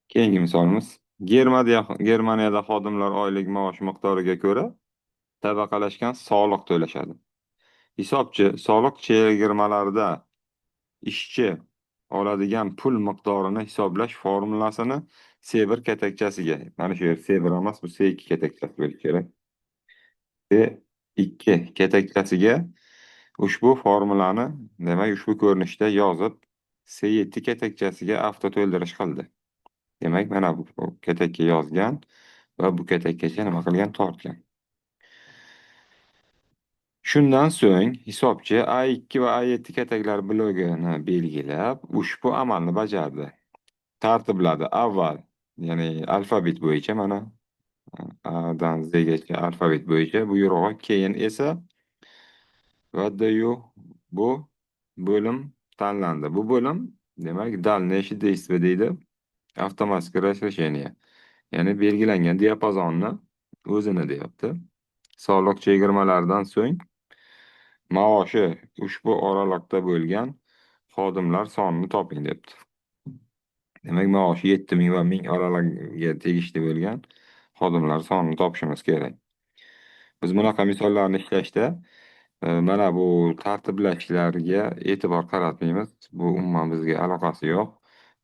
Keyingi misolimiz. Germaniyada xodimlar oylik maosh miqdoriga ko'ra tabaqalashgan soliq to'lashadi. Hisobchi soliq chegirmalarida ishchi oladigan pul miqdorini hisoblash formulasini Seyber katakchasiga, mana shu yer Seyber emas, bu C2 katakchasi bo'lishi kerak. C2 katakchasiga ushbu formulani, demak, ushbu ko'rinishda yozib, C7 katakchasiga avtoto'ldirish qildi. Demak, mana bu katakka yozgan va bu katakkacha nima qilgan? Tortgan. Shundan so'ng hisobchi A2 va A7 kataklar blogini belgilab, ushbu amalni bajardi. Tartibladi. Avval, ya'ni alfabet bo'yicha, mana Adan Zgacha alfabet bo'yicha buyrug'i, keyin esa Vadayu, bu bo'lim tanlandi. Bu bo'lim, demak, дальнейшее действие deydi. Avtomatik разрешение. Ya'ni belgilangan diapazonni o'zini deyapti. Soliq chegirmalaridan so'ng maoshi ushbu oralıqda bo'lgan xodimlar sonini toping debdi. Demak, maoshi 7 ming va 1000 oralig'iga tegishli bo'lgan xodimlar sonini topishimiz kerak. Biz bunaqa misollarni ishlashda mana bu tartiblashlarga e'tibor qaratmaymiz. Bu umuman bizga aloqasi yo'q.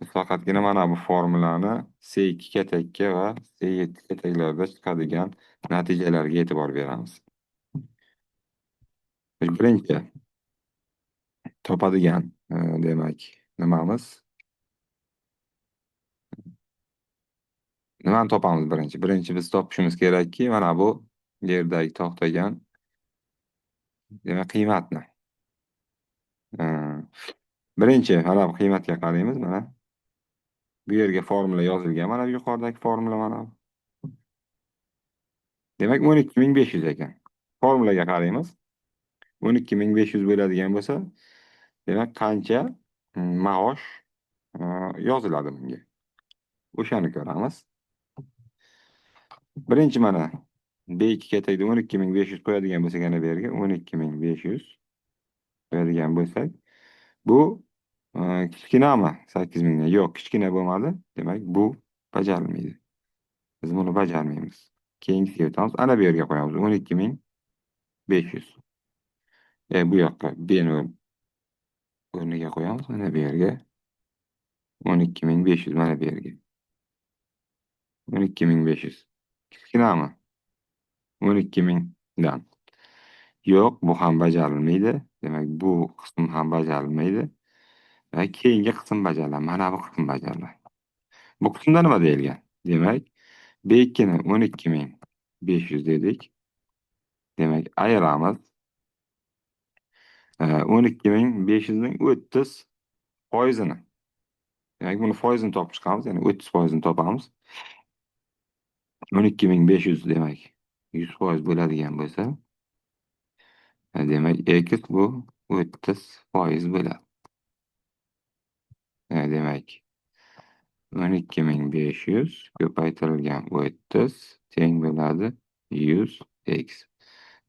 Biz faqatgina mana bu formulani C2 katakka va C7 kataklarda chiqadigan natijalarga e'tibor beramiz. Birinchi topadigan demak nimamiz? Nimani topamiz birinchi? Birinchi biz topishimiz kerakki, mana bu yerdagi to'xtagan, demak, qiymatni. E, Birinchi mana bu qiymatga qaraymiz. Mana bu yerga formula yozilgan. Mana bu yuqoridagi formula mana bu. Demak, 12500 ekan. Formulaga qaraymiz. 12500 bo'ladigan bo'lsa, demak, qancha maosh yoziladi bunga? O'shani ko'ramiz. Birinchi mana B2 katakda 12500 qo'yadigan bo'lsak, yana bu yerga 12500 qo'yadigan bo'lsak, bu kichkinami? 8000 dan? Yo'q, kichkina bo'lmadi. Demak, bu bajarilmaydi. Biz buni bajarmaymiz. Keyingisiga o'tamiz. Ana bu yerga qo'yamiz. 12500. Bu yoqqa B-ni o'rniga qo'yamiz. Mana bu yerga 12500, mana bu yerga 12500. Kichkinami? 12000 dan. Yo'q, bu ham bajarilmaydi. Demak, bu qism ham bajarilmaydi. Va keyingi qism bajariladi. Mana bu qism bajariladi. Bu qismda nima deyilgan? Demak, B2 ni 12500 dedik. Demak, ayiramiz. 12500 ning 30%. Demak, buni foizini topib chiqamiz. Ya'ni 30% topamiz. 12500 demak 100% bo'ladigan bo'lsa, demak, x bu 30% bo'ladi. Demak, 12500 ko'paytirilgan 30 teng bo'ladi 100x.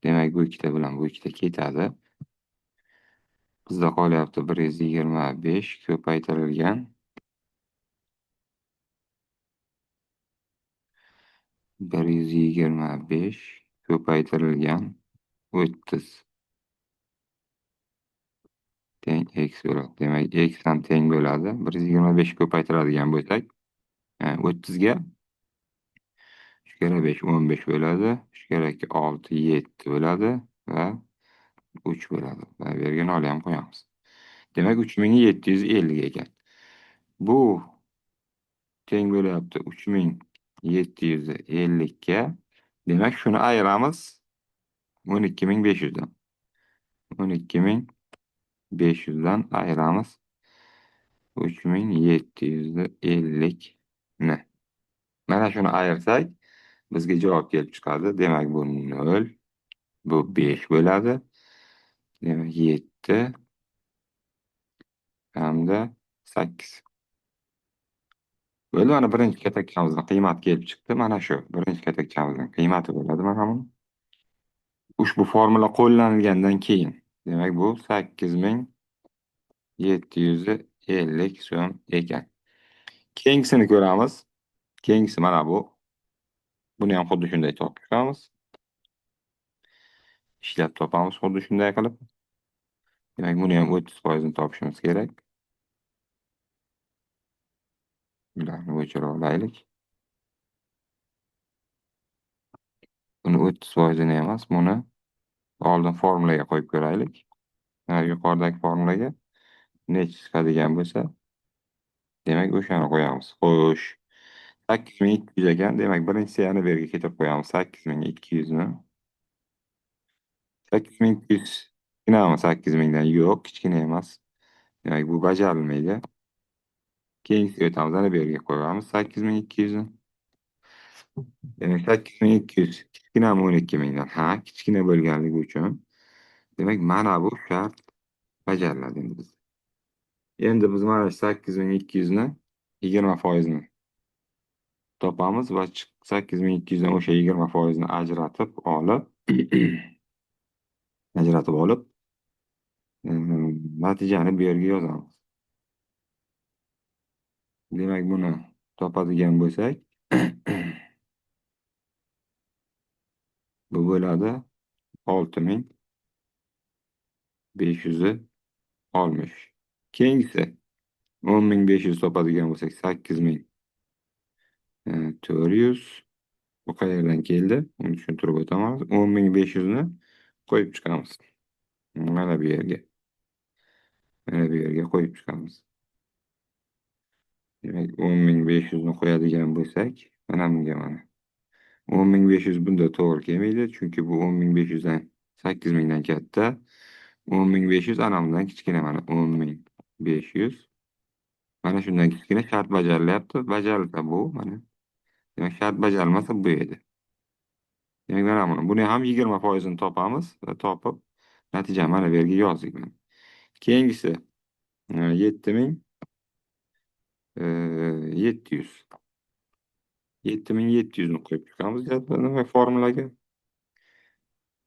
Demak, bu ikkita bilan bu ikkita ketadi. Bizda qolyapti 125 ko'paytirilgan 125 ko'paytirilgan 30 teng x bo'ladi. Demak, x ham teng bo'ladi. 125 ko'paytiradigan bo'lsak, 30 ga 3 kere 5 15 bo'ladi. 3 kere 2 6 7 bo'ladi va 3 bo'ladi. Va bu yerga 0 ham qo'yamiz. Demak, 3750 ekan. Bu teng bo'lyapti 3750 ga. Demak, shuni ayiramiz 12500 dan. 12500 dan ayiramiz 3750 ni. Mana shuni ayirsak, bizga javob kelib chiqadi. Demak, bu 0, bu 5 bo'ladi. Demak, 7 hamda 8. Bo'ldi, mana birinchi katakchamizning qiymati kelib chiqdi. Mana shu birinchi katakchamizning qiymati bo'ladi mana bu. Ushbu formula qo'llanilgandan keyin, demak, bu 8750 so'm ekan. Keyingisini ko'ramiz. Keyingisi mana bu. Buni ham xuddi shunday topib chiqamiz. Ishlab topamiz xuddi shunday qilib. Demak, buni ham 30% topishimiz kerak. Bularni o'chirib olaylik. Buni 30%ni emas, buni oldin formulaga qo'yib ko'raylik. Yuqoridagi formulaga necha chiqadigan bo'lsa, demak o'shani qo'yamiz. Xo'sh, 8200 ekan. Demak, birinchisi yana bu yerga keltirib qo'yamiz. 8200 ni. 8200 kichkinami 8000 dan? Yo'q, kichkina emas. Demak, bu bajarilmaydi. Keyingisiga o'tamiz. Ana bu yerga qo'yamiz 8200 ni. Demak, 8200 kichkinami 12000 dan? Ha, kichkina bo'lganligi uchun. Demak, mana bu shart bajariladi endi biz. Endi biz mana 8200 ni 20% ni topamiz va 8200 dan o'sha 20% ni ajratib olib ajratib olib natijani bu yerga yozamiz. Demak, buni topadigan bo'lsak, bu bo'ladi 6560. Keyingisi 10500 topadigan bo'lsak, 8400. Bu qayerdan keldi? Uni tushuntirib o'tamiz. 10500 ni qo'yib chiqamiz. Mana bu yerga. Mana bu yerga qo'yib chiqamiz. Demak, 10500 ni qo'yadigan bo'lsak, mana bunga mana. 10500 bunda to'g'ri kelmaydi, chunki bu 10500 dan 8000 dan katta. 10500 ana bundan kichkina, mana 10500. Mana shundan kichkina shart bajarilyapti. Bajarilsa bu mana. Demak, shart bajarilmasa bu edi. Demak, mana buni ham 20% ni topamiz va topib natijani mana bu yerga yozdik. Keyingisi 7700. 7700 ni qo'yib chiqamiz jadvalga, formulaga.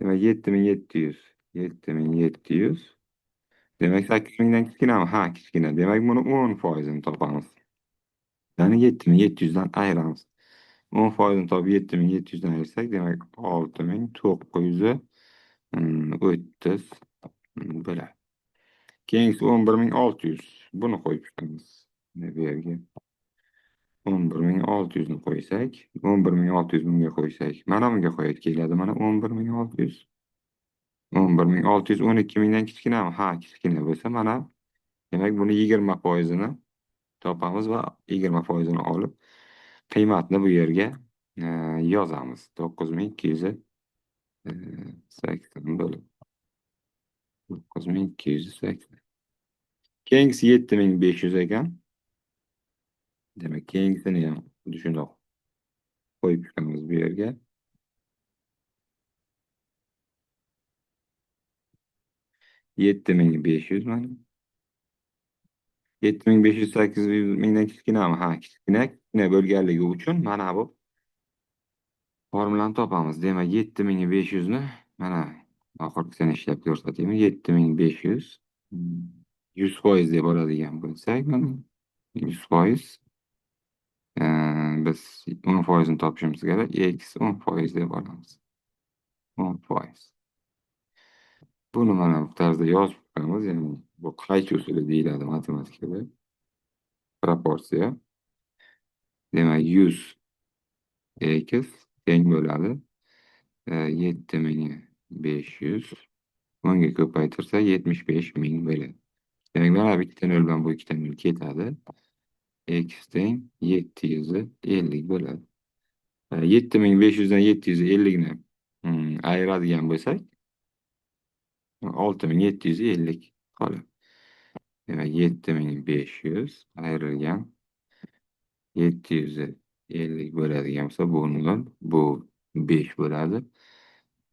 Demak, 7700. 7700. Demak, 8000 dan kichkinami? Ha, kichkina. Demak, buni 10% ni topamiz. Ya'ni 7700 dan ayiramiz. 10% ni topib 7700 dan ayirsak, demak 6930 bo'ladi. Keyingisi 11600. Buni qo'yib chiqamiz. Bu yerga 11600 ni qo'ysak, 11600 bunga qo'ysak, mana bunga qo'yib keladi. Mana 11600. 11600 12000 dan kichkinami? Ha, kichkina bo'lsa, mana demak buni 20% ni topamiz va 20% ni olib qiymatni bu yerga yozamiz. 9280 bo'lib 9280. Keyingisi 7500 ekan. Demak, keyingisini ham xuddi shundoq qo'yib chiqamiz bu yerga. 7500 mana. 7500 8000 dan kichkinami? Ha, kichkina. Kichkina bo'lganligi uchun mana bu formulani topamiz. Demak, 7500 ni mana oxirgisini ishlab ko'rsataymi. 7500 100% deb oladigan bo'lsak, mana 100%, biz 10% ni topishimiz kerak. X 10% deb olamiz. 10%. Buni mana bu tarzda yozib chiqamiz. Ya'ni bu qaychi usuli deyiladi matematikada. Proporsiya. Demak, 100 x teng bo'ladi 7500. 10 ga ko'paytirsa 75000 bo'ladi. Demak, mana bu ikkita nol bilan bu ikkita nol ketadi. X teng 750 bo'ladi. 7500 dan 750 ni ayiradigan bo'lsak, 6750 qoladi. Demak, 7500 ayrilgan 750 bo'ladigan bo'lsa, bu 0, bu 5 bo'ladi.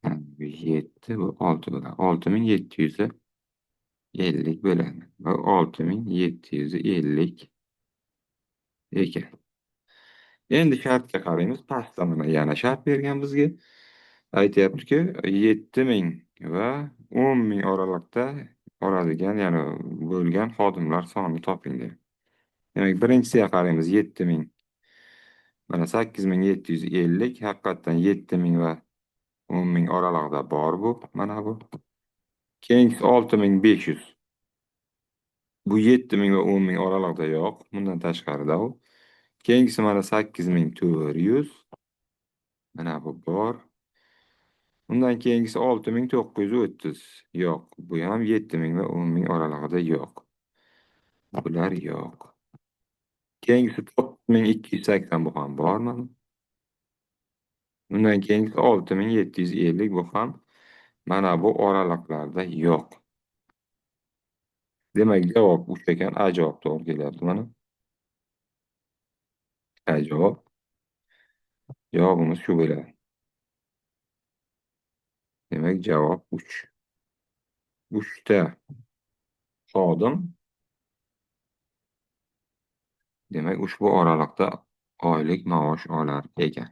7, bu 6 bo'ladi. 6750 bo'ladi. Va 6750 ekan. Endi shartga qaraymiz. Pastda mana yana shart bergan bizga. Aytyaptiki, 7000 va 10000 oralig'ida oladigan, ya'ni bo'lgan xodimlar sonini toping deb. Demek birincisiga qaraymiz 7000. Mana 8750 haqiqatdan 7000 va 10000 oralig'ida bor bu. Mana bu. Keyingisi 6500. Bu 7000 va 10000 oralig'ida yo'q. Bundan tashqarida u. Keyingisi mana 8400. Mana bu bor. Undan keyingisi 6930. Yo'q. Bu ham 7000 va 10000 oralig'ida yo'q. Bular yo'q. Keyingisi 9280 bu ham bor mana. Undan keyingisi 6750 bu ham mana bu oraliqlarda yo'q. Demak, javob 3 ekan. A javob to'g'ri kelyapti mana. A javob. Javobimiz shu bo'ladi. Demak, javob 3. 3 ta xodim, demak, ushbu oraliqda oylik maosh olar ekan.